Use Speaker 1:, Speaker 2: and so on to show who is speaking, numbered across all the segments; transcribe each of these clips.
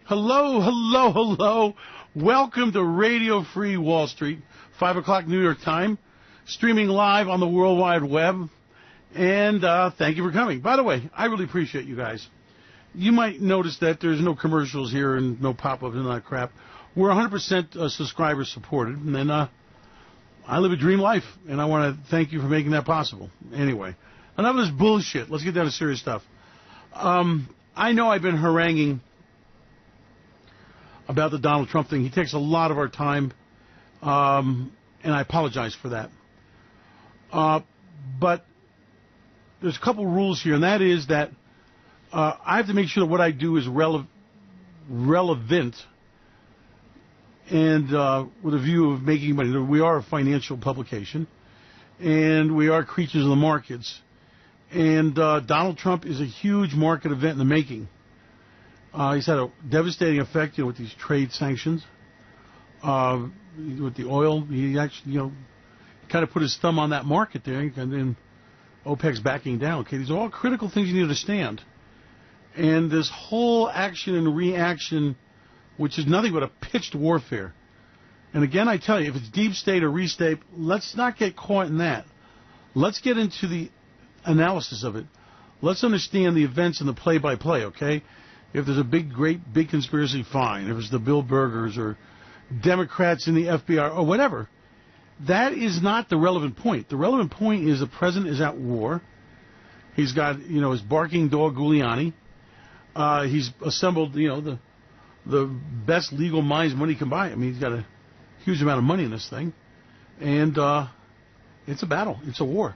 Speaker 1: Hello, hello, hello. Welcome to Radio Free Wall Street, 5 o'clock New York time, streaming live on the World Wide Web. And thank you for coming. By the way, I really appreciate you guys. You might notice that there's no commercials here and no pop-ups and all that crap. We're 100% subscriber supported, and I live a dream life, and I want to thank you for making that possible. Anyway, enough of this bullshit. Let's get down to serious stuff. I know I've been haranguing about the Donald Trump thing. He takes a lot of our time, and I apologize for that. But there's a couple rules here, and that is that I have to make sure that what I do is relevant and with a view of making money. We are a financial publication, and we are creatures of the markets. And Donald Trump is a huge market event in the making. He's had a devastating effect, with these trade sanctions, with the oil. He actually, kind of put his thumb on that market there, and then OPEC's backing down. Okay, these are all critical things you need to understand. And this whole action and reaction, which is nothing but a pitched warfare. And again, I tell you, if it's deep state or restate, let's not get caught in that. Let's get into the analysis of it. Let's understand the events and the play-by-play, okay? If there's a big conspiracy, fine. If it's the Bill Burgers or Democrats in the FBI or whatever, that is not the relevant point. The relevant point is the president is at war. He's got, his barking dog Giuliani. He's assembled, the best legal minds money can buy. I mean, he's got a huge amount of money in this thing. And it's a battle. It's a war.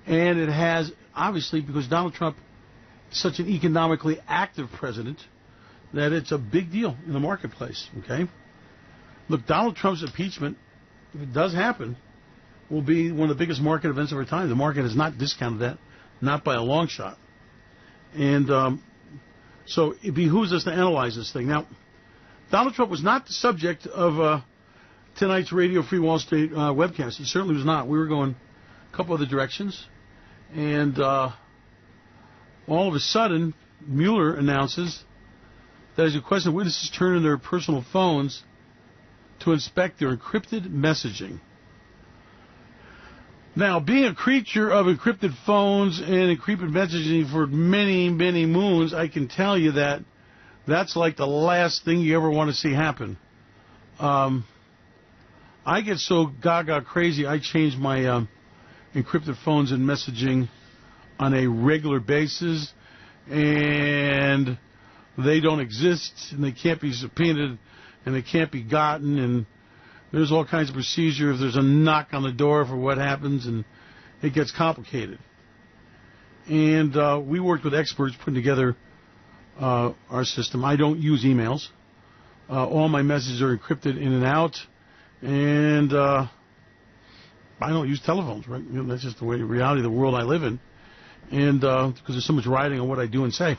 Speaker 1: And it has, obviously, because Donald Trump is such an economically active president, that it's a big deal in the marketplace, okay? Look, Donald Trump's impeachment, if it does happen, will be one of the biggest market events of our time. The market has not discounted that, not by a long shot. And so it behooves us to analyze this thing. Now, Donald Trump was not the subject of tonight's Radio Free Wall Street webcast. He certainly was not. We were going a couple other directions. And all of a sudden, Mueller announces that as requested witnesses turn in their personal phones to inspect their encrypted messaging. Now, being a creature of encrypted phones and encrypted messaging for many, many moons, I can tell you that that's like the last thing you ever want to see happen. I get so gaga crazy, I change my encrypted phones and messaging on a regular basis, and they don't exist, and they can't be subpoenaed, and they can't be gotten, and there's all kinds of procedure if there's a knock on the door for what happens, and it gets complicated. And we worked with experts putting together our system. I don't use emails. All my messages are encrypted in and out, and I don't use telephones, right? That's just the reality of the world I live in, and because there's so much riding on what I do and say.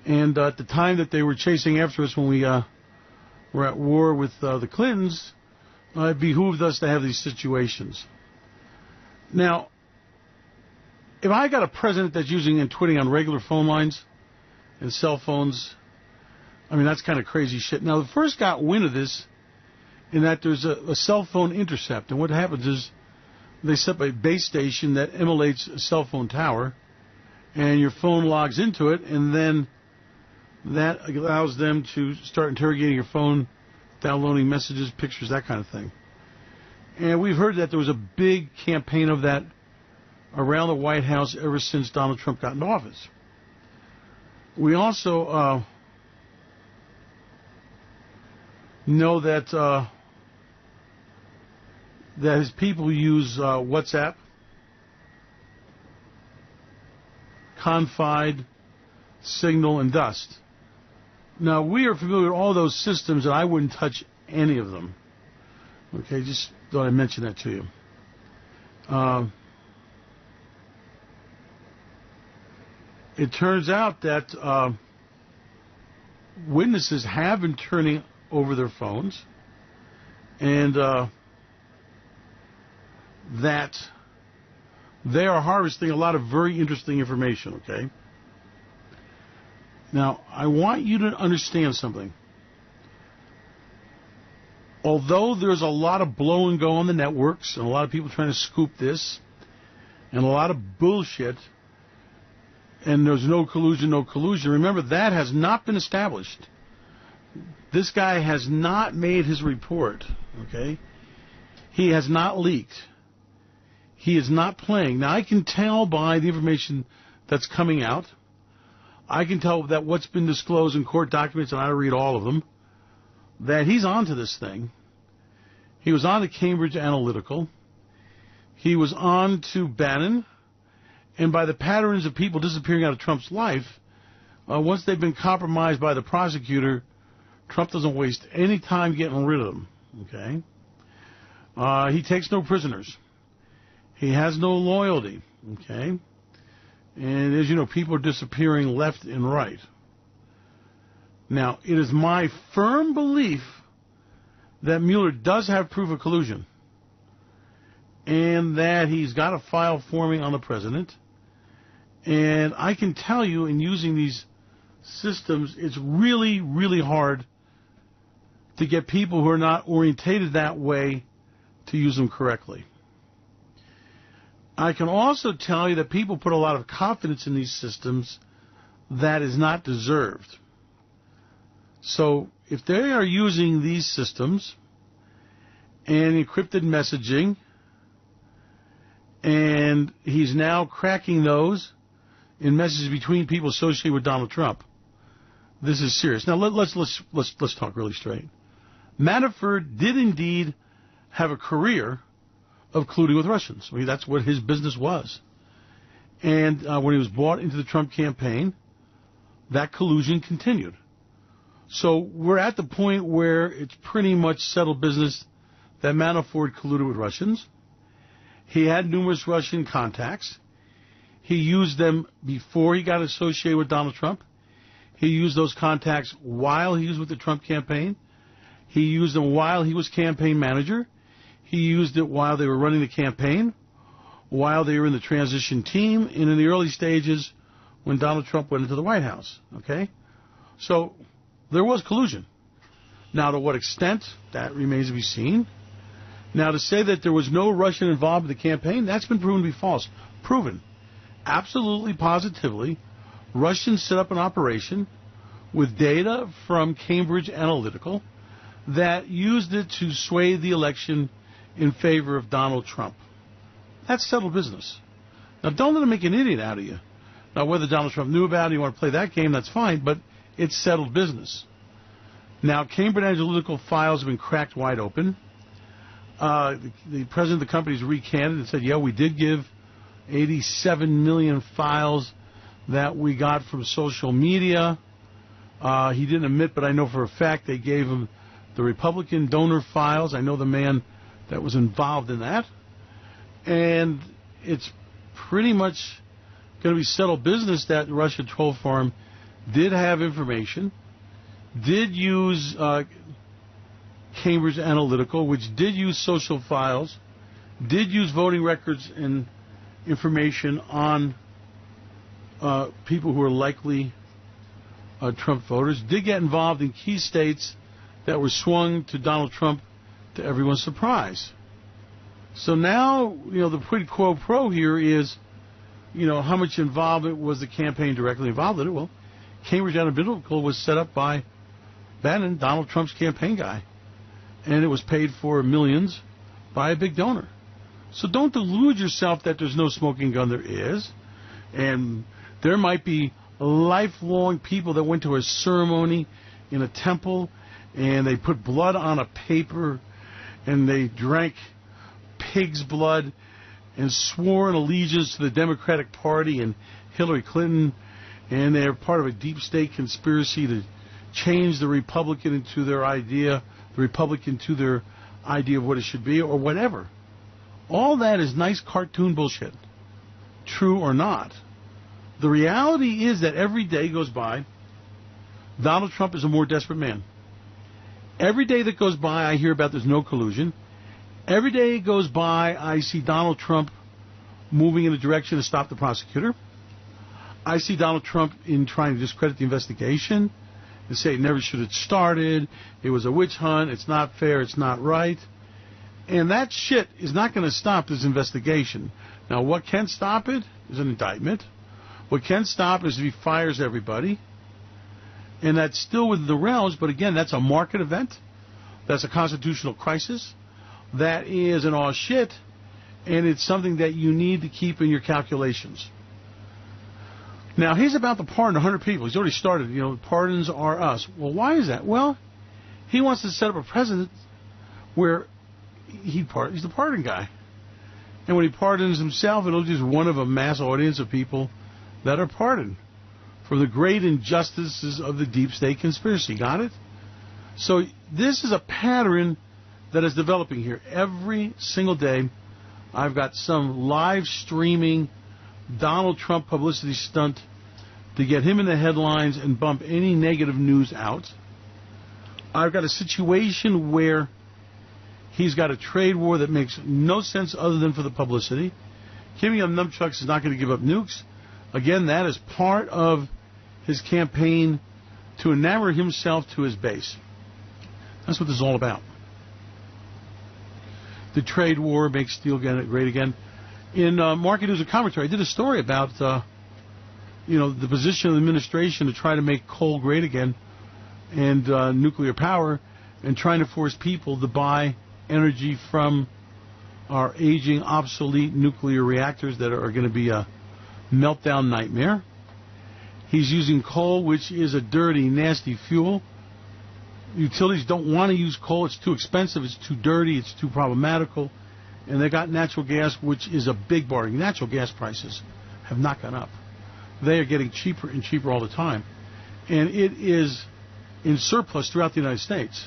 Speaker 1: And at the time that they were chasing after us when we were at war with the Clintons, it behooved us to have these situations. Now, if I got a president that's using and tweeting on regular phone lines and cell phones, I mean, that's kind of crazy shit. Now, the first got wind of this in that there's a cell phone intercept, and what happens is they set up a base station that emulates a cell phone tower, and your phone logs into it, and then that allows them to start interrogating your phone, downloading messages, pictures, that kind of thing. And we've heard that there was a big campaign of that around the White House ever since Donald Trump got into office. We also know that that his people use WhatsApp, Confide, Signal, and Dust. Now, we are familiar with all those systems, and I wouldn't touch any of them. Okay, just thought I'd mention that to you. It turns out that witnesses have been turning over their phones, and that they are harvesting a lot of very interesting information, okay? Now, I want you to understand something. Although there's a lot of blow and go on the networks, and a lot of people trying to scoop this, and a lot of bullshit, and there's no collusion, remember, that has not been established. This guy has not made his report, okay? He has not leaked. He is not playing. Now, I can tell by the information that's coming out, I can tell that what's been disclosed in court documents, and I read all of them, that he's onto this thing. He was on to Cambridge Analytica. He was on to Bannon. And by the patterns of people disappearing out of Trump's life, once they've been compromised by the prosecutor, Trump doesn't waste any time getting rid of them. Okay? He takes no prisoners. He has no loyalty. Okay? And as you know, people are disappearing left and right. Now, it is my firm belief that Mueller does have proof of collusion and that he's got a file forming on the president. And I can tell you, in using these systems, it's really, really hard to get people who are not orientated that way to use them correctly. I can also tell you that people put a lot of confidence in these systems that is not deserved. So if they are using these systems and encrypted messaging, and he's now cracking those in messages between people associated with Donald Trump, this is serious. Now let's talk really straight. Manafort did indeed have a career of colluding with Russians. I mean, that's what his business was. And when he was brought into the Trump campaign, that collusion continued. So we're at the point where it's pretty much settled business that Manafort colluded with Russians. He had numerous Russian contacts. He used them before he got associated with Donald Trump. He used those contacts while he was with the Trump campaign. He used them while he was campaign manager. He used it while they were running the campaign, while they were in the transition team, and in the early stages when Donald Trump went into the White House. Okay? So there was collusion. Now, to what extent, that remains to be seen. Now, to say that there was no Russian involved in the campaign, that's been proven to be false. Proven. Absolutely, positively, Russians set up an operation with data from Cambridge Analytica that used it to sway the election in favor of Donald Trump. That's settled business. Now, don't let them make an idiot out of you. Now, whether Donald Trump knew about it, you want to play that game, that's fine, but it's settled business. Now, Cambridge Analytica files have been cracked wide open. The president of the company has recanted and said, yeah, we did give 87 million files that we got from social media. He didn't admit, but I know for a fact they gave him the Republican donor files. I know the man that was involved in that. And it's pretty much going to be settled business that the Russia troll farm did have information, did use Cambridge Analytica, which did use social files, did use voting records and information on people who are likely Trump voters, did get involved in key states that were swung to Donald Trump to everyone's surprise. So now, the quid quo pro here is, how much involvement was the campaign directly involved in it? Well, Cambridge Analytica was set up by Bannon, Donald Trump's campaign guy, and it was paid for millions by a big donor. So don't delude yourself that there's no smoking gun. There is. And there might be lifelong people that went to a ceremony in a temple and they put blood on a paper and they drank pig's blood and swore an allegiance to the Democratic Party and Hillary Clinton, and they're part of a deep state conspiracy to change the Republican into their idea, the Republican to their idea of what it should be, or whatever. All that is nice cartoon bullshit, true or not. The reality is that every day goes by, Donald Trump is a more desperate man. Every day that goes by, I hear about there's no collusion. Every day goes by, I see Donald Trump moving in a direction to stop the prosecutor. I see Donald Trump in trying to discredit the investigation and say it never should have started. It was a witch hunt. It's not fair. It's not right. And that shit is not going to stop this investigation. Now, what can stop it is an indictment. What can stop is if he fires everybody. And that's still within the realms, but again, that's a market event. That's a constitutional crisis. That is an all shit. And it's something that you need to keep in your calculations. Now, he's about to pardon 100 people. He's already started. Pardons are us. Well, why is that? Well, he wants to set up a precedent where he's the pardon guy. And when he pardons himself, it'll just one of a mass audience of people that are pardoned for the great injustices of the deep state conspiracy. Got it? So this is a pattern that is developing here. Every single day, I've got some live streaming Donald Trump publicity stunt to get him in the headlines and bump any negative news out. I've got a situation where he's got a trade war that makes no sense other than for the publicity. Kim Yum Nunchucks is not going to give up nukes. Again, that is part of his campaign to enamor himself to his base. That's what this is all about. The trade war makes steel great again. In Market News and Commentary, I did a story about the position of the administration to try to make coal great again and nuclear power, and trying to force people to buy energy from our aging, obsolete nuclear reactors that are going to be a meltdown nightmare. He's using coal, which is a dirty, nasty fuel. Utilities don't want to use coal. It's too expensive. It's too dirty. It's too problematical. And they got natural gas, which is a big bargain. Natural gas prices have not gone up. They are getting cheaper and cheaper all the time. And it is in surplus throughout the United States.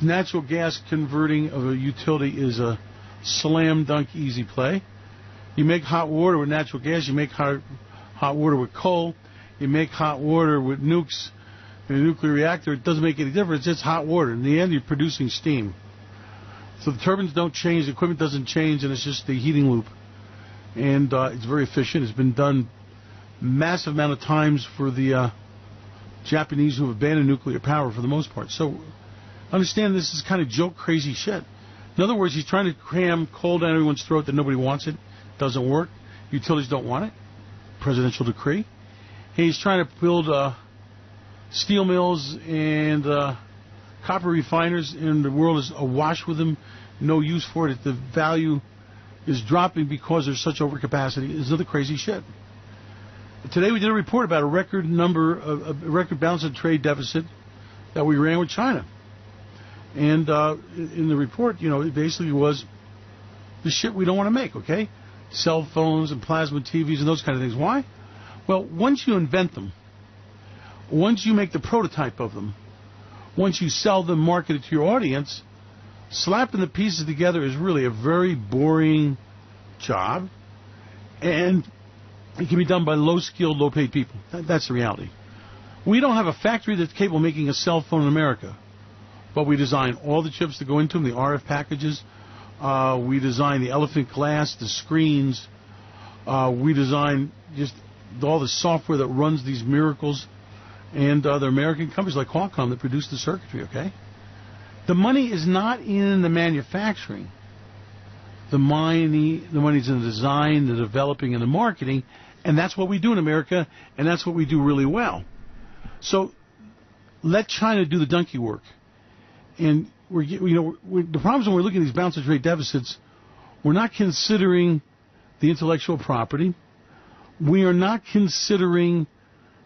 Speaker 1: Natural gas converting of a utility is a slam dunk easy play. You make hot water with natural gas. You make hot water with coal. You make hot water with nukes in a nuclear reactor. It doesn't make any difference. It's hot water. In the end, you're producing steam. So the turbines don't change, the equipment doesn't change, and it's just the heating loop. And it's very efficient. It's been done massive amount of times for the Japanese who have abandoned nuclear power for the most part. So understand this is kind of joke crazy shit. In other words, he's trying to cram coal down everyone's throat that nobody wants it. Doesn't work. Utilities don't want it. Presidential decree. He's trying to build steel mills and copper refiners, and the world is awash with them. No use for it. The value is dropping because there's such overcapacity. It's other crazy shit. Today we did a report about a record balance of trade deficit that we ran with China. And in the report, it basically was the shit we don't want to make, okay? Cell phones and plasma TVs and those kind of things. Why? Well, once you invent them, once you make the prototype of them, once you sell them, market it to your audience, slapping the pieces together is really a very boring job. And it can be done by low-skilled, low-paid people. That's the reality. We don't have a factory that's capable of making a cell phone in America. But we design all the chips that go into them, the RF packages. We design the elephant glass, the screens. We design just all the software that runs these miracles. And there are American companies like Qualcomm that produce the circuitry, okay? The money is not in the manufacturing. The money's in the design, the developing, and the marketing. And that's what we do in America, and that's what we do really well. So let China do the donkey work. And the problems when we're looking at these balance of trade deficits, we're not considering the intellectual property. We are not considering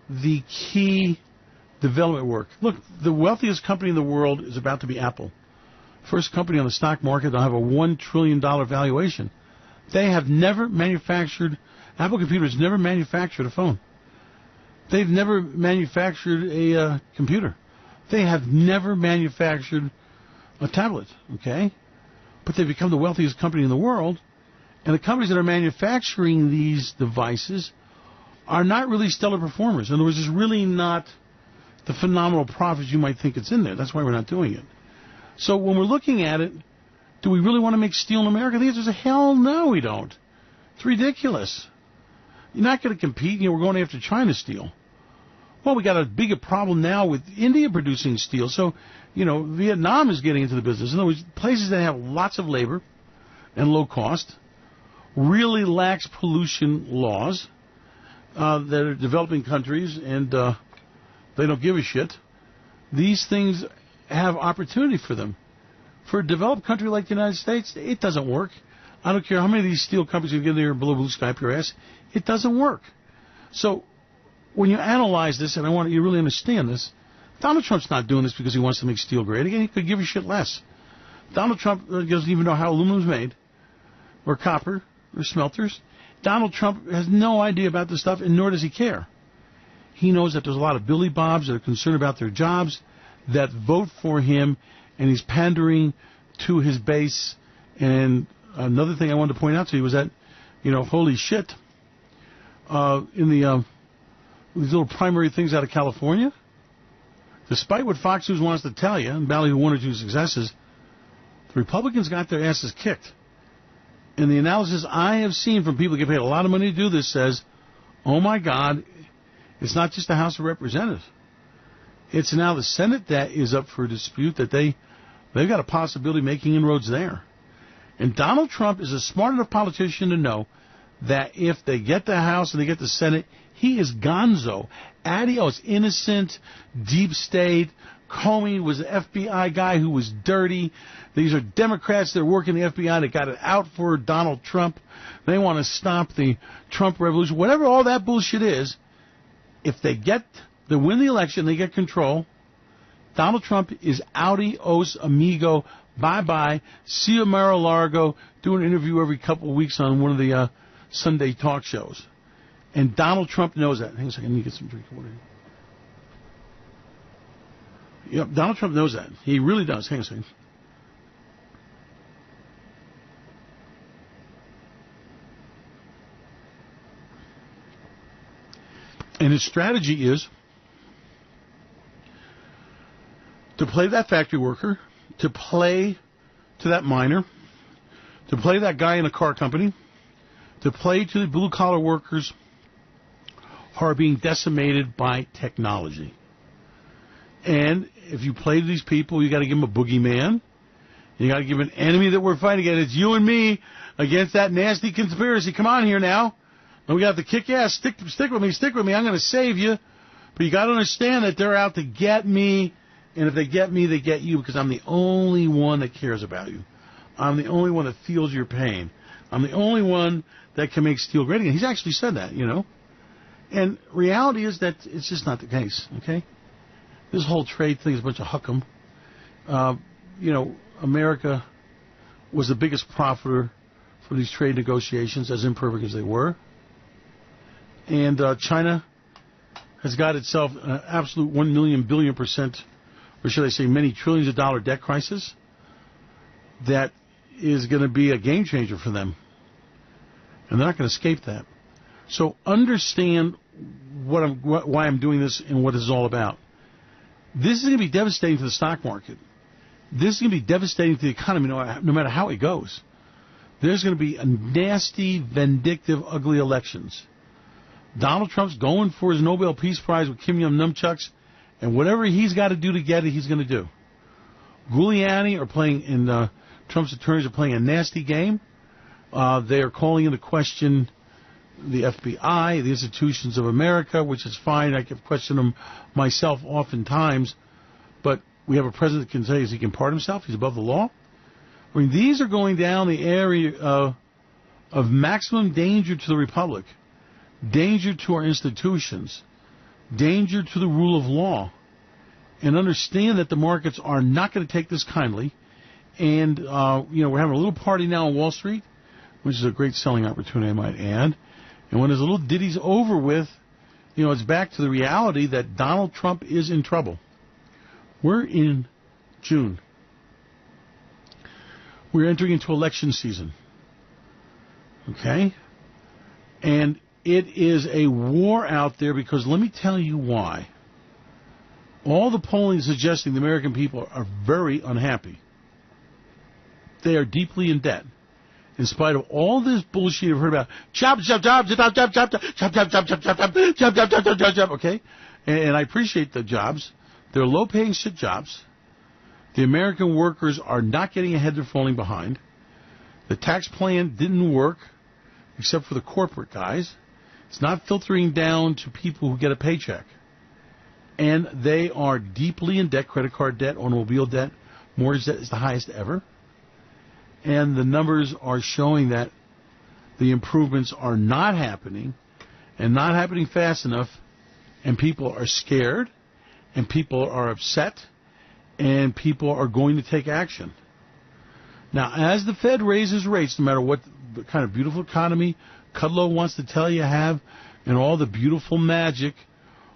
Speaker 1: the key development work. Look, the wealthiest company in the world is about to be Apple. First company on the stock market to have a $1 trillion valuation. They have never manufactured, Apple Computers never manufactured a phone. They've never manufactured a computer. They have never manufactured a tablet, okay? But they've become the wealthiest company in the world. And the companies that are manufacturing these devices are not really stellar performers. In other words, it's really not the phenomenal profits you might think it's in there. That's why we're not doing it. So when we're looking at it, do we really want to make steel in America? The answer is hell no, we don't. It's ridiculous. You're not going to compete. We're going after China steel. Well, we got a bigger problem now with India producing steel. So, Vietnam is getting into the business. In other words, places that have lots of labor and low cost, really lax pollution laws, that are developing countries, and they don't give a shit. These things have opportunity for them. For a developed country like the United States, it doesn't work. I don't care how many of these steel companies you get there and blow blue sky up your ass. It doesn't work. So when you analyze this, and I want you to really understand this, Donald Trump's not doing this because he wants to make steel great again. He could give a shit less. Donald Trump doesn't even know how aluminum's made, or copper, or smelters. Donald Trump has no idea about this stuff, and nor does he care. He knows that there's a lot of Billy Bobs that are concerned about their jobs, that vote for him, and he's pandering to his base. And another thing I wanted to point out to you was that, holy shit, in the these little primary things out of California, despite what Fox News wants to tell you, and ballyhoo one or two successes, the Republicans got their asses kicked. And the analysis I have seen from people who get paid a lot of money to do this says, oh my God, it's not just the House of Representatives. It's now the Senate that is up for dispute, that they've got a possibility of making inroads there. And Donald Trump is a smart enough politician to know that if they get the House and they get the Senate, he is gonzo. Adios, innocent, deep state. Comey was an FBI guy who was dirty. These are Democrats that work in the FBI that got it out for Donald Trump. They want to stop the Trump revolution. Whatever all that bullshit is, if they win the election, they get control, Donald Trump is outie-os amigo, bye-bye, see you at Mar-a-Lago, do an interview every couple of weeks on one of the Sunday talk shows. And Donald Trump knows that. Hang on a second, I need to get some drink of water. Yep, Donald Trump knows that. He really does. Hang on a second. And his strategy is to play that factory worker, to play to that miner, to play that guy in a car company, to play to the blue-collar workers who are being decimated by technology. And if you play to these people, you got to give them a boogeyman. You got to give an enemy that we're fighting against. It's you and me against that nasty conspiracy. Come on here now. And we got to kick ass. Stick with me. Stick with me. I'm going to save you. But you got to understand that they're out to get me. And if they get me, they get you, because I'm the only one that cares about you. I'm the only one that feels your pain. I'm the only one that can make steel great again. He's actually said that, And reality is that it's just not the case, okay? This whole trade thing is a bunch of huckum. America was the biggest profiter for these trade negotiations, as imperfect as they were. And China has got itself an absolute 1 million billion %, or should I say many trillions of dollar debt crisis that is going to be a game changer for them. And they're not going to escape that. So understand why I'm doing this and what this is all about. This is going to be devastating to the stock market. This is going to be devastating to the economy no matter how it goes. There's going to be a nasty, vindictive, ugly elections. Donald Trump's going for his Nobel Peace Prize with Kim Yum Nunchucks, and whatever he's got to do to get it, he's going to do. Giuliani and Trump's attorneys are playing a nasty game. They are calling into question the FBI, the institutions of America, which is fine. I can question them myself oftentimes. But we have a president that can say he can pardon himself. He's above the law. I mean, these are going down the area of maximum danger to the republic, danger to our institutions, danger to the rule of law. And understand that the markets are not going to take this kindly. And, we're having a little party now on Wall Street, which is a great selling opportunity, I might add. And when this little ditty's over with, it's back to the reality that Donald Trump is in trouble. We're in June. We're entering into election season. Okay? And it is a war out there because let me tell you why. All the polling is suggesting the American people are very unhappy. They are deeply in debt. in spite of all this bullshit you've heard about, jobs, okay? And I appreciate the jobs. They're low-paying shit jobs. The American workers are not getting ahead, they're falling behind. The tax plan didn't work, except for the corporate guys. It's not filtering down to people who get a paycheck. And they are deeply in debt, credit card debt, automobile debt, mortgage debt is the highest ever. And the numbers are showing that the improvements are not happening, and not happening fast enough, and people are scared, and people are upset, and people are going to take action. Now, as the Fed raises rates, no matter what kind of beautiful economy Kudlow wants to tell you have, and all the beautiful magic,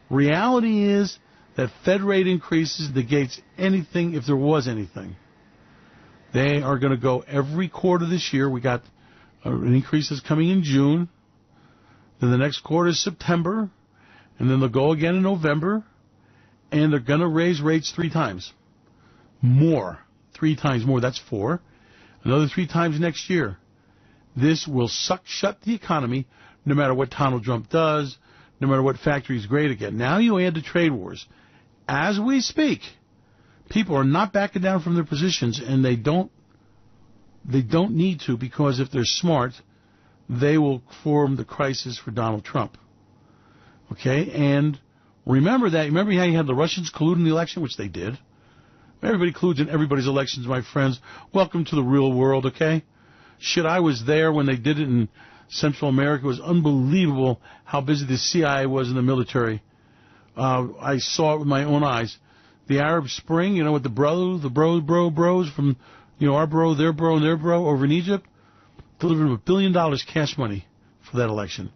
Speaker 1: reality is that Fed rate increases negates anything if there was anything. They are going to go every quarter this year. We got an increase that's coming in June. Then the next quarter is September. And then they'll go again in November. And they're going to raise rates 3 times. More. 3 times more. That's 4. Another 3 times next year. This will suck shut the economy no matter what Donald Trump does, no matter what factories great again. Now you add the trade wars. As we speak, people are not backing down from their positions, and they don't need to, because if they're smart, they will form the crisis for Donald Trump. Okay? And remember how you had the Russians collude in the election, which they did. Everybody colludes in everybody's elections, my friends. Welcome to the real world, okay? Shit, I was there when they did it in Central America. It was unbelievable how busy the CIA was in the military. I saw it with my own eyes. The Arab Spring, with the bros from, our bro, their bro, and their bro over in Egypt, delivered $1 billion cash money for that election.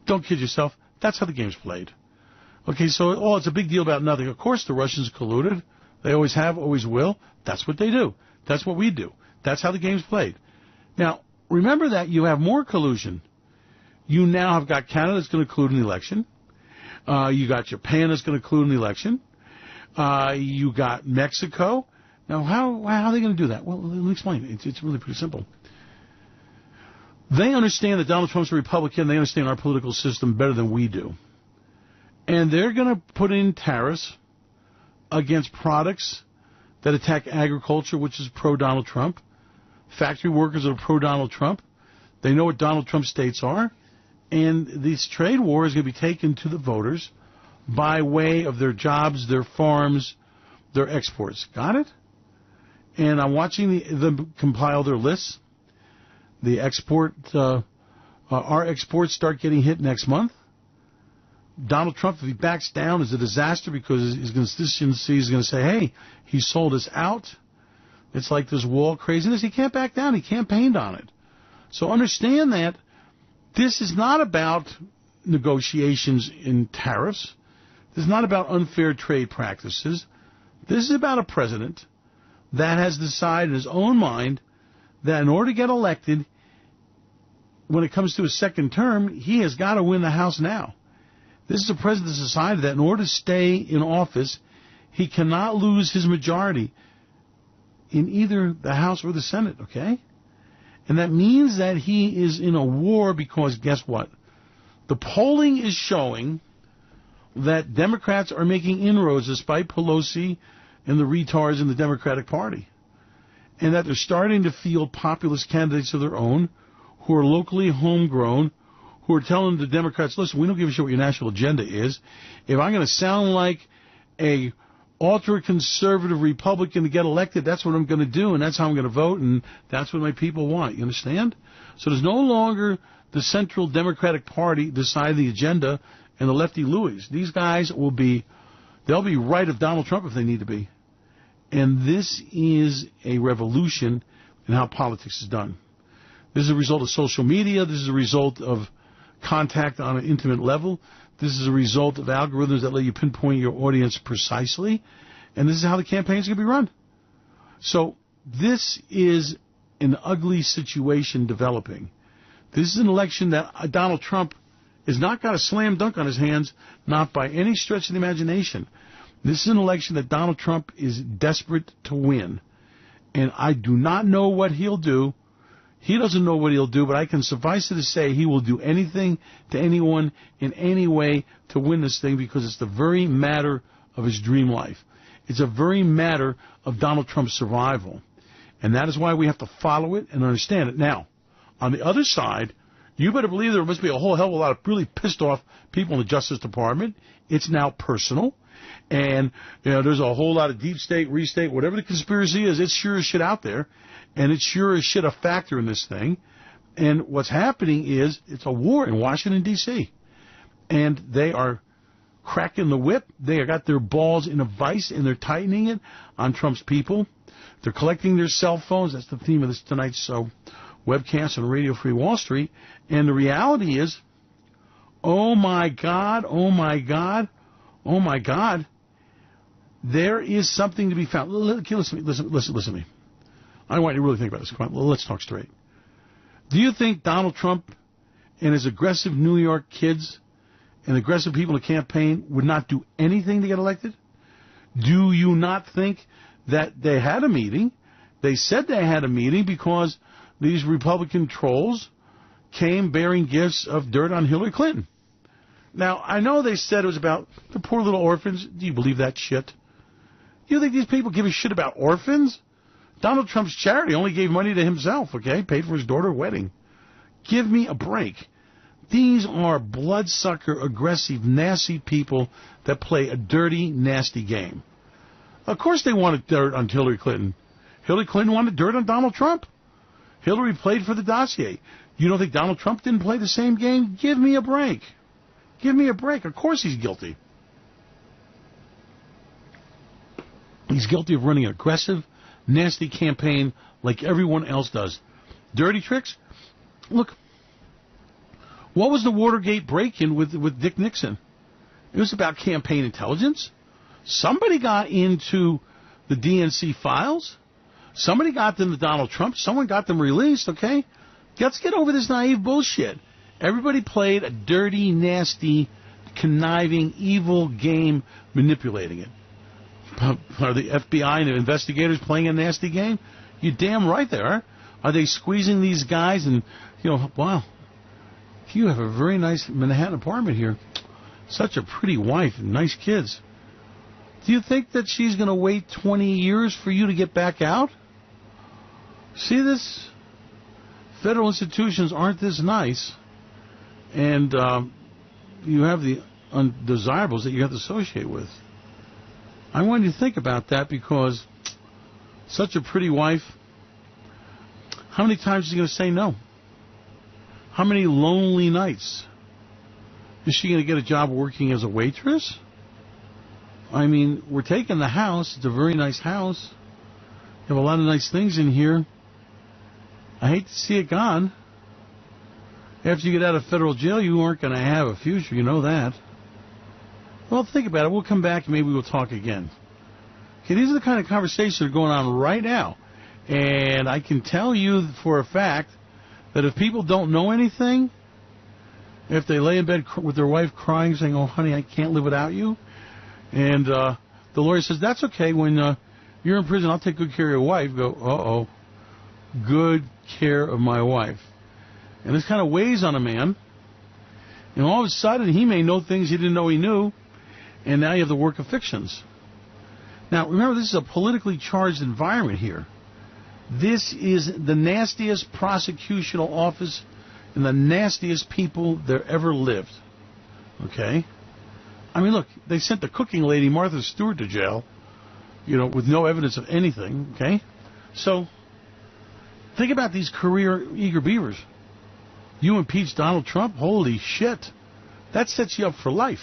Speaker 1: Don't kid yourself. That's how the game's played. Okay, so it's a big deal about nothing. Of course the Russians colluded. They always have, always will. That's what they do. That's what we do. That's how the game's played. Now, remember that you have more collusion. You now have got Canada that's going to collude in the election. You got Japan that's going to collude in the election. You got Mexico. Now, how are they going to do that? Well, let me explain. It's really pretty simple. They understand that Donald Trump's a Republican. They understand our political system better than we do. And they're going to put in tariffs against products that attack agriculture, which is pro-Donald Trump, factory workers that are pro-Donald Trump. They know what Donald Trump states are. And this trade war is going to be taken to the voters by way of their jobs, their farms, their exports. Got it? And I'm watching them compile their lists. The our exports start getting hit next month. Donald Trump, if he backs down, is a disaster because his constituency is going to say, hey, he sold us out. It's like this wall craziness. He can't back down. He campaigned on it. So understand that this is not about negotiations in tariffs. This is not about unfair trade practices. This is about a president that has decided in his own mind that in order to get elected, when it comes to his second term, he has got to win the House now. This is a president that's decided that in order to stay in office, he cannot lose his majority in either the House or the Senate, okay? And that means that he is in a war because guess what? The polling is showing that Democrats are making inroads despite Pelosi and the retards in the Democratic Party. And that they're starting to field populist candidates of their own who are locally homegrown, who are telling the Democrats, listen, we don't give a shit what your national agenda is. If I'm going to sound like a ultra-conservative Republican to get elected, that's what I'm going to do, and that's how I'm going to vote, and that's what my people want. You understand? So there's no longer the Central Democratic Party decide the agenda and the lefty Louis. These guys they'll be right of Donald Trump if they need to be. And this is a revolution in how politics is done. This is a result of social media. This is a result of contact on an intimate level. This is a result of algorithms that let you pinpoint your audience precisely. And this is how the campaign is going to be run. So this is an ugly situation developing. This is an election that Donald Trump has not got a slam dunk on his hands, not by any stretch of the imagination. This is an election that Donald Trump is desperate to win. And I do not know what he'll do. He doesn't know what he'll do, but I can suffice it to say he will do anything to anyone in any way to win this thing because it's the very matter of his dream life. It's a very matter of Donald Trump's survival. And that is why we have to follow it and understand it. Now, on the other side, you better believe there must be a whole hell of a lot of really pissed off people in the Justice Department. It's now personal. And, there's a whole lot of deep state, restate, whatever the conspiracy is, it's sure as shit out there. And it's sure as shit a factor in this thing. And what's happening is it's a war in Washington, D.C. And they are cracking the whip. They got their balls in a vice, and they're tightening it on Trump's people. They're collecting their cell phones. That's the theme of this tonight's webcast on Radio Free Wall Street. And the reality is, oh, my God, oh, my God, oh, my God, there is something to be found. Listen to me. I want you to really think about this. Come on, let's talk straight. Do you think Donald Trump and his aggressive New York kids and aggressive people in the campaign would not do anything to get elected? Do you not think that they had a meeting? They said they had a meeting because these Republican trolls came bearing gifts of dirt on Hillary Clinton. Now, I know they said it was about the poor little orphans. Do you believe that shit? You think these people give a shit about orphans? Donald Trump's charity only gave money to himself, okay? Paid for his daughter's wedding. Give me a break. These are bloodsucker, aggressive, nasty people that play a dirty, nasty game. Of course they wanted dirt on Hillary Clinton. Hillary Clinton wanted dirt on Donald Trump. Hillary played for the dossier. You don't think Donald Trump didn't play the same game? Give me a break. Give me a break. Of course he's guilty. He's guilty of running an aggressive, nasty campaign like everyone else does. Dirty tricks? Look, what was the Watergate break-in with Dick Nixon? It was about campaign intelligence. Somebody got into the DNC files. Somebody got them to Donald Trump. Someone got them released, okay? Let's get over this naive bullshit. Everybody played a dirty, nasty, conniving, evil game manipulating it. Are the FBI and the investigators playing a nasty game? You're damn right they are. Are they squeezing these guys and, wow, you have a very nice Manhattan apartment here. Such a pretty wife and nice kids. Do you think that she's going to wait 20 years for you to get back out? See this? Federal institutions aren't this nice. And you have the undesirables that you have to associate with. I want you to think about that because such a pretty wife, how many times is she going to say no? How many lonely nights? Is she going to get a job working as a waitress? I mean, we're taking the house. It's a very nice house. You have a lot of nice things in here. I hate to see it gone. After you get out of federal jail, you aren't going to have a future. You know that. Well, think about it. We'll come back and maybe we'll talk again. Okay, these are the kind of conversations that are going on right now. And I can tell you for a fact that if people don't know anything, if they lay in bed with their wife crying, saying, oh, honey, I can't live without you, and the lawyer says, that's okay. When you're in prison, I'll take good care of your wife. Go, uh-oh, good care of my wife. And this kind of weighs on a man. And all of a sudden, he may know things he didn't know he knew. And now you have the work of fictions. Now, remember, this is a politically charged environment here. This is the nastiest prosecutional office and the nastiest people there ever lived. Okay? I mean, look, they sent the cooking lady, Martha Stewart, to jail, with no evidence of anything. Okay? So, think about these career-eager beavers. You impeach Donald Trump? Holy shit. That sets you up for life.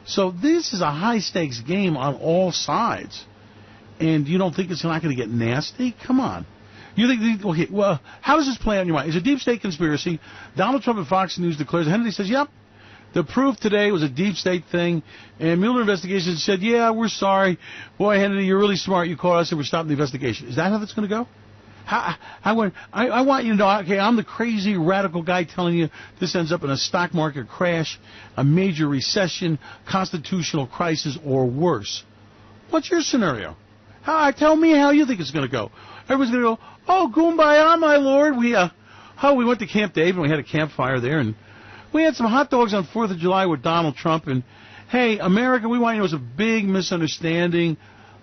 Speaker 1: So this is a high-stakes game on all sides. And you don't think it's not going to get nasty? Come on. You think, okay, well, how does this play out in your mind? It's a deep state conspiracy. Donald Trump at Fox News declares, Hannity says, yep, the proof today was a deep state thing. And Mueller investigation said, yeah, we're sorry. Boy, Hannity, you're really smart. You called us and we're stopping the investigation. Is that how that's going to go? I want you to know, okay, I'm the crazy radical guy telling you this ends up in a stock market crash, a major recession, constitutional crisis, or worse. What's your scenario? Tell me how you think it's going to go. Everyone's going to go, oh, kumbaya, my lord. We went to Camp David, and we had a campfire there, and we had some hot dogs on 4th of July with Donald Trump, and, hey, America, we want you to know it was a big misunderstanding.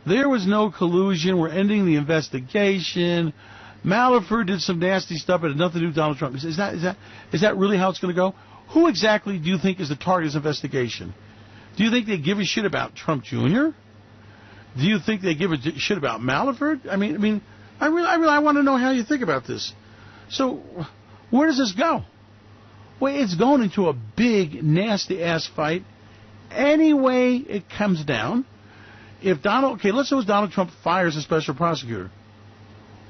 Speaker 1: There was no collusion. We're ending the investigation. Malafert did some nasty stuff, but it had nothing to do with Donald Trump. Is that really how it's going to go? Who exactly do you think is the target of this investigation? Do you think they give a shit about Trump Jr.? Do you think they give a shit about Malafert? I really want to know how you think about this. So, where does this go? Well, it's going into a big, nasty-ass fight. Any way it comes down, let's suppose Donald Trump fires a special prosecutor.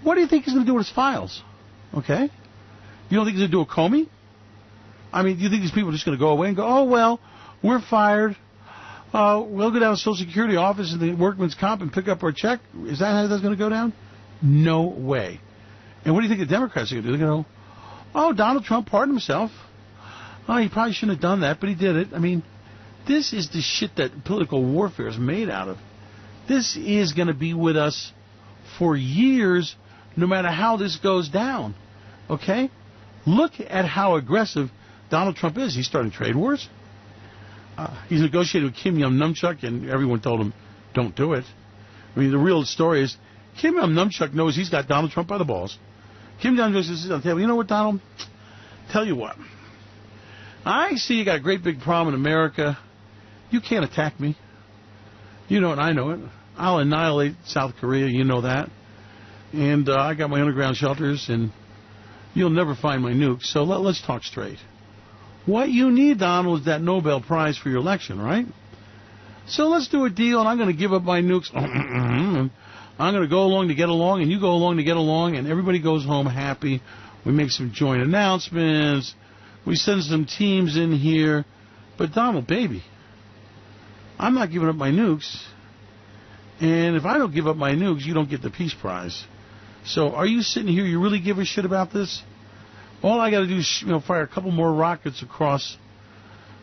Speaker 1: What do you think he's going to do with his files? Okay? You don't think he's going to do a Comey? Do you think these people are just going to go away and go, oh, well, we're fired. We'll go down to the Social Security office and the Workman's Comp and pick up our check? Is that how that's going to go down? No way. And what do you think the Democrats are going to do? They're going to go, oh, Donald Trump pardoned himself. Oh, he probably shouldn't have done that, but he did it. This is the shit that political warfare is made out of. This is going to be with us for years, no matter how this goes down. Okay? Look at how aggressive Donald Trump is. He's starting trade wars. He's negotiated with Kim Jong-Numchuk, and everyone told him, don't do it. The real story is, Kim Jong-Numchuk knows he's got Donald Trump by the balls. Kim Jong-un says, you know what, Donald? Tell you what. I see you got a great big problem in America. You can't attack me. You know it, I know it. I'll annihilate South Korea, you know that. And I got my underground shelters, and you'll never find my nukes. So let's talk straight. What you need, Donald, is that Nobel Prize for your election, right? So let's do a deal, and I'm going to give up my nukes. I'm going to go along to get along, and you go along to get along, and everybody goes home happy. We make some joint announcements. We send some teams in here. But, Donald, baby, I'm not giving up my nukes. And if I don't give up my nukes, you don't get the Peace Prize. So are you sitting here, you really give a shit about this? All I got to do is fire a couple more rockets across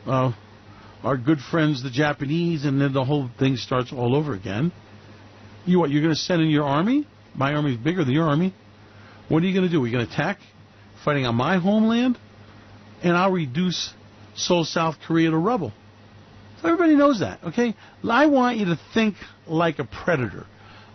Speaker 1: our good friends, the Japanese, and then the whole thing starts all over again. You're going to send in your army? My army is bigger than your army. What are you going to do? Are you going to attack? Fighting on my homeland? And I'll reduce Seoul, South Korea to rubble. So everybody knows that, okay? I want you to think like a predator.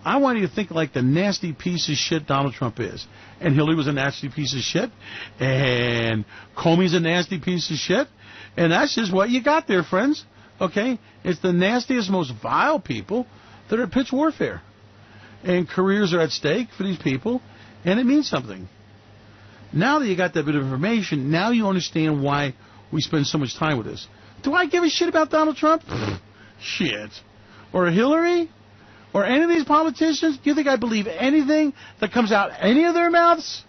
Speaker 1: I want you to think like the nasty piece of shit Donald Trump is. And Hillary was a nasty piece of shit. And Comey's a nasty piece of shit. And that's just what you got there, friends. Okay? It's the nastiest, most vile people that are at pitch warfare. And careers are at stake for these people. And it means something. Now that you got that bit of information, now you understand why we spend so much time with this. Do I give a shit about Donald Trump? Shit. Or Hillary? Or any of these politicians? Do you think I believe anything that comes out any of their mouths?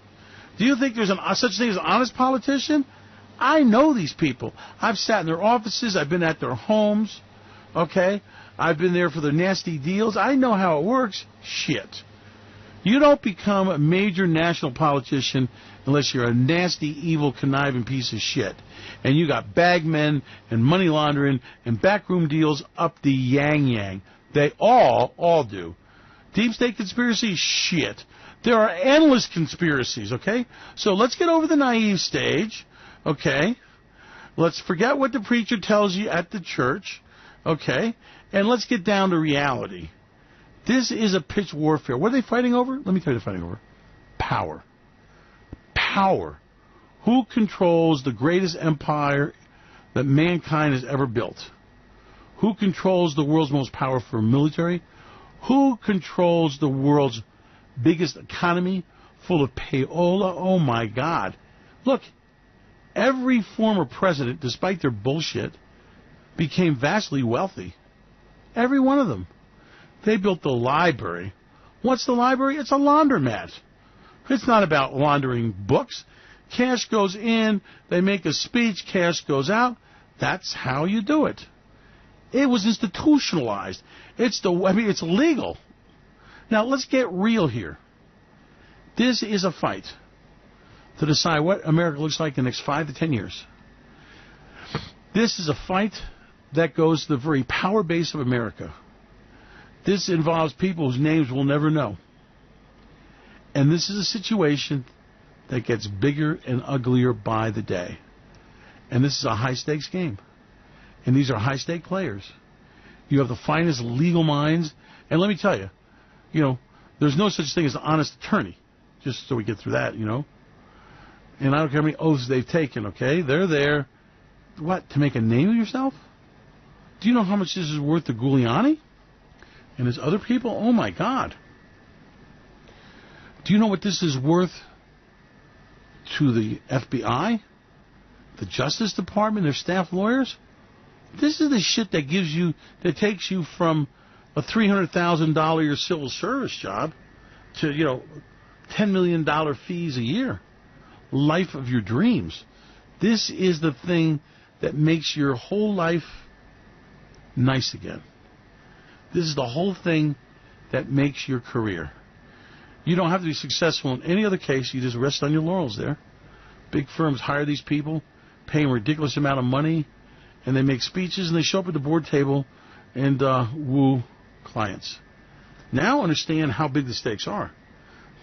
Speaker 1: Do you think there's such thing as an honest politician? I know these people. I've sat in their offices. I've been at their homes. Okay? I've been there for their nasty deals. I know how it works. Shit. You don't become a major national politician unless you're a nasty, evil, conniving piece of shit. And you got bagmen and money laundering and backroom deals up the yang-yang. They all do. Deep state conspiracy? Shit. There are endless conspiracies, okay? So let's get over the naive stage, okay? Let's forget what the preacher tells you at the church, okay? And let's get down to reality. This is a pitch warfare. What are they fighting over? Let me tell you what they're fighting over. Power. Power. Who controls the greatest empire that mankind has ever built? Who controls the world's most powerful military? Who controls the world's biggest economy full of payola? Oh, my God. Look, every former president, despite their bullshit, became vastly wealthy. Every one of them. They built the library. What's the library? It's a laundromat. It's not about laundering books. Cash goes in, they make a speech, cash goes out. That's how you do it. It was institutionalized. It's legal. Now, let's get real here. This is a fight to decide what America looks like in the next 5 to 10 years. This is a fight that goes to the very power base of America. This involves people whose names we'll never know. And this is a situation that gets bigger and uglier by the day. And this is a high-stakes game. And these are high-stake players. You have the finest legal minds. And let me tell you, there's no such thing as an honest attorney, just so we get through that, And I don't care how many oaths they've taken, okay? They're there, to make a name of yourself? Do you know how much this is worth to Giuliani and his other people? Oh, my God. Do you know what this is worth to the FBI, the Justice Department, their staff lawyers? This is the shit that takes you from a $300,000 your civil service job to, $10 million fees a year. Life of your dreams. This is the thing that makes your whole life nice again. This is the whole thing that makes your career. You don't have to be successful in any other case. You just rest on your laurels there. Big firms hire these people, pay them a ridiculous amount of money, and they make speeches, and they show up at the board table and woo clients. Now understand how big the stakes are.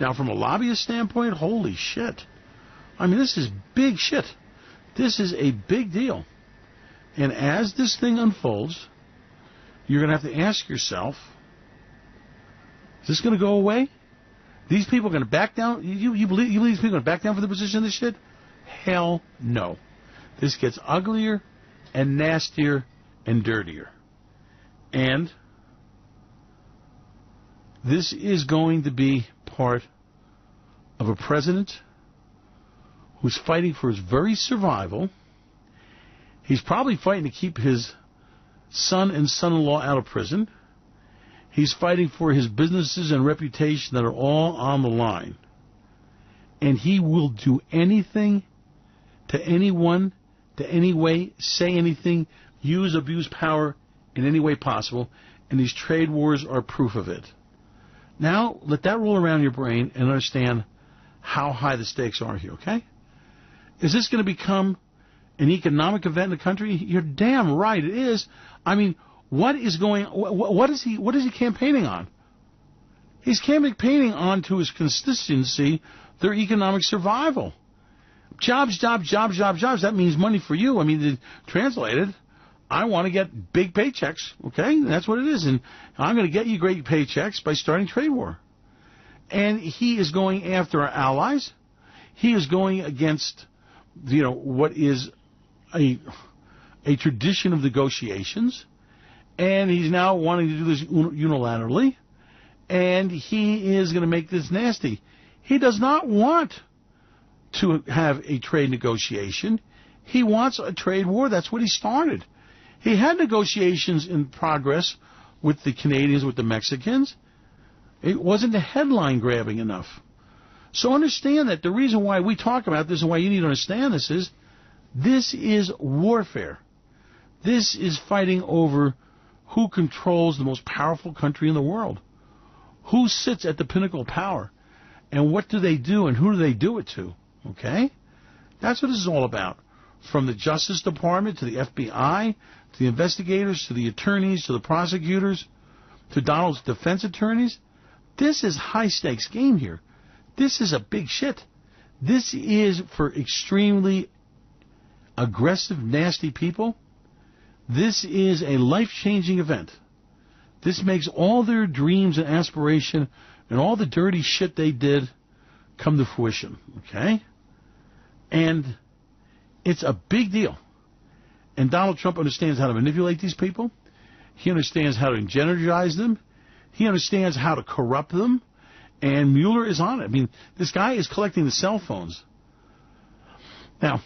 Speaker 1: Now, from a lobbyist standpoint, holy shit. I mean, this is big shit. This is a big deal. And as this thing unfolds, you're going to have to ask yourself, is this going to go away? These people are going to back down? You believe these people are going to back down for the position of this shit? Hell no. This gets uglier and nastier and dirtier. And this is going to be part of a president who's fighting for his very survival. He's probably fighting to keep his son and son-in-law out of prison. He's fighting for his businesses and reputation that are all on the line. And he will do anything to anyone, to any way, say anything, abuse power in any way possible. And these trade wars are proof of it. Now, let that roll around your brain and understand how high the stakes are here, okay? Is this going to become an economic event in the country? You're damn right it is. I mean, what is he campaigning on? He's campaigning on to his constituency their economic survival. Jobs, jobs, jobs, jobs, jobs. That means money for you. I mean, translated, I want to get big paychecks, okay? That's what it is. And I'm going to get you great paychecks by starting trade war. And he is going after our allies. He is going against, what is a tradition of negotiations. And he's now wanting to do this unilaterally. And he is going to make this nasty. He does not want to have a trade negotiation. He wants a trade war. That's what he started. He had negotiations in progress with the Canadians, with the Mexicans. It wasn't the headline grabbing enough. So understand that the reason why we talk about this and why you need to understand this is warfare. This is fighting over who controls the most powerful country in the world. Who sits at the pinnacle of power? And what do they do and who do they do it to? Okay? That's what this is all about. From the Justice Department to the FBI, to the investigators, to the attorneys, to the prosecutors, to Donald's defense attorneys. This is high-stakes game here. This is a big shit. This is for extremely aggressive, nasty people. This is a life-changing event. This makes all their dreams and aspiration and all the dirty shit they did come to fruition, okay? And it's a big deal. And Donald Trump understands how to manipulate these people. He understands how to energize them. He understands how to corrupt them. And Mueller is on it. I mean, this guy is collecting the cell phones. Now,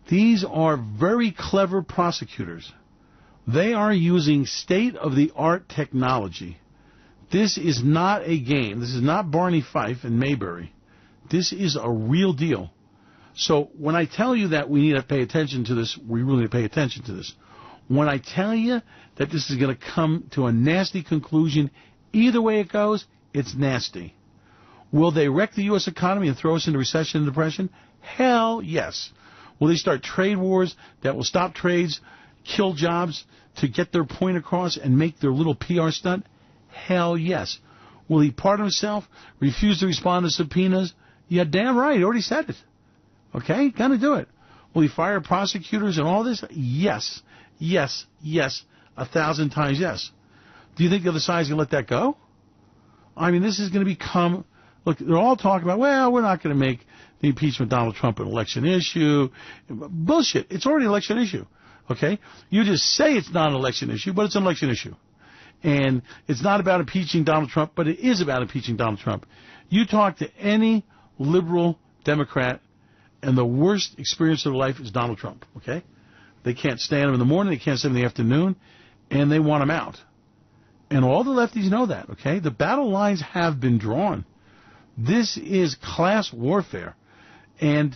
Speaker 1: these are very clever prosecutors. They are using state-of-the-art technology. This is not a game. This is not Barney Fife and Mayberry. This is a real deal. So when I tell you that we need to pay attention to this, we really need to pay attention to this. When I tell you that this is going to come to a nasty conclusion, either way it goes, it's nasty. Will they wreck the U.S. economy and throw us into recession and depression? Hell yes. Will they start trade wars that will stop trades, kill jobs to get their point across and make their little PR stunt? Hell yes. Will he pardon himself? Refuse to respond to subpoenas? Yeah, damn right. He already said it. Okay? Gonna do it. Will he fire prosecutors and all this? Yes. Yes. Yes. 1,000 times yes. Do you think the other side's going to let that go? I mean, this is going to become... Look, they're all talking about, well, we're not going to make the impeachment of Donald Trump an election issue. Bullshit. It's already an election issue. Okay? You just say it's not an election issue, but it's an election issue. And it's not about impeaching Donald Trump, but it is about impeaching Donald Trump. You talk to any liberal Democrat, and the worst experience of their life is Donald Trump. Okay? They can't stand him in the morning, they can't stand him in the afternoon, and they want him out. And all the lefties know that, okay? The battle lines have been drawn. This is class warfare. And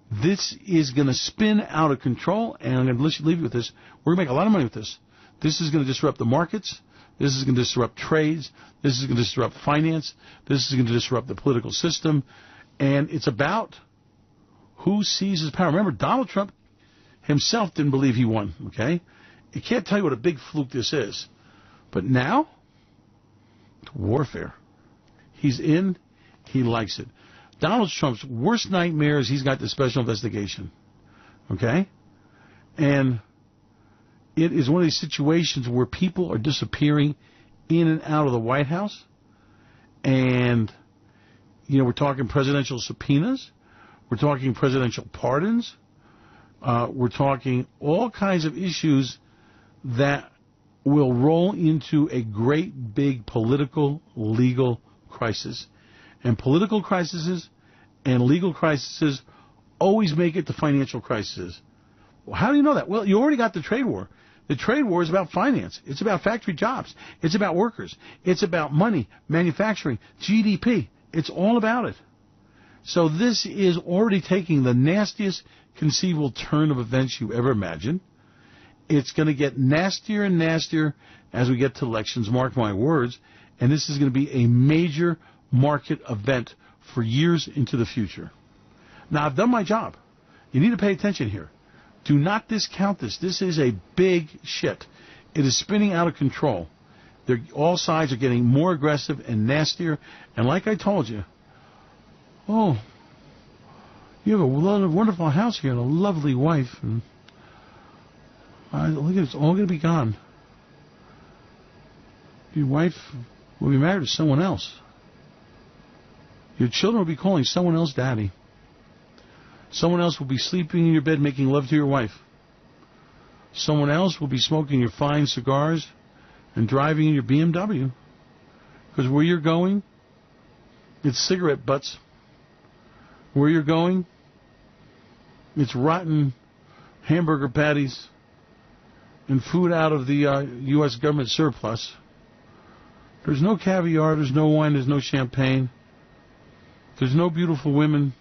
Speaker 1: this is going to spin out of control, and I'm going to leave you with this. We're going to make a lot of money with this. This is going to disrupt the markets. This is going to disrupt trades. This is going to disrupt finance. This is going to disrupt the political system. And it's about who seizes power. Remember, Donald Trump himself didn't believe he won, okay? He can't tell you what a big fluke this is. But now, it's warfare. He's in. He likes it. Donald Trump's worst nightmare is he's got the special investigation. Okay? And it is one of these situations where people are disappearing in and out of the White House. And, you know, we're talking presidential subpoenas. We're talking presidential pardons. We're talking all kinds of issues that will roll into a great big political, legal crisis. And political crises and legal crises always make it to financial crises. Well, how do you know that? Well, you already got the trade war. The trade war is about finance. It's about factory jobs. It's about workers. It's about money, manufacturing, GDP. It's all about it. So this is already taking the nastiest conceivable turn of events you ever imagined. It's going to get nastier and nastier as we get to elections, mark my words, and this is going to be a major market event for years into the future. Now, I've done my job. You need to pay attention here. Do not discount this. This is a big shit. It is spinning out of control. All sides are getting more aggressive and nastier, and like I told you, oh, you have a wonderful house here and a lovely wife, and look at it, it's all going to be gone. Your wife will be married to someone else. Your children will be calling someone else daddy. Someone else will be sleeping in your bed making love to your wife. Someone else will be smoking your fine cigars and driving in your BMW. Because where you're going, it's cigarette butts. Where you're going, it's rotten hamburger patties and food out of the U.S. government surplus. There's no caviar, there's no wine, there's no champagne. There's no beautiful women.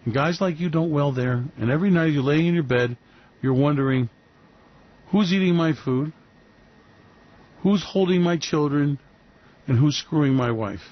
Speaker 1: And guys like you don't well there. And every night you're laying in your bed, you're wondering, who's eating my food? Who's holding my children? And who's screwing my wife?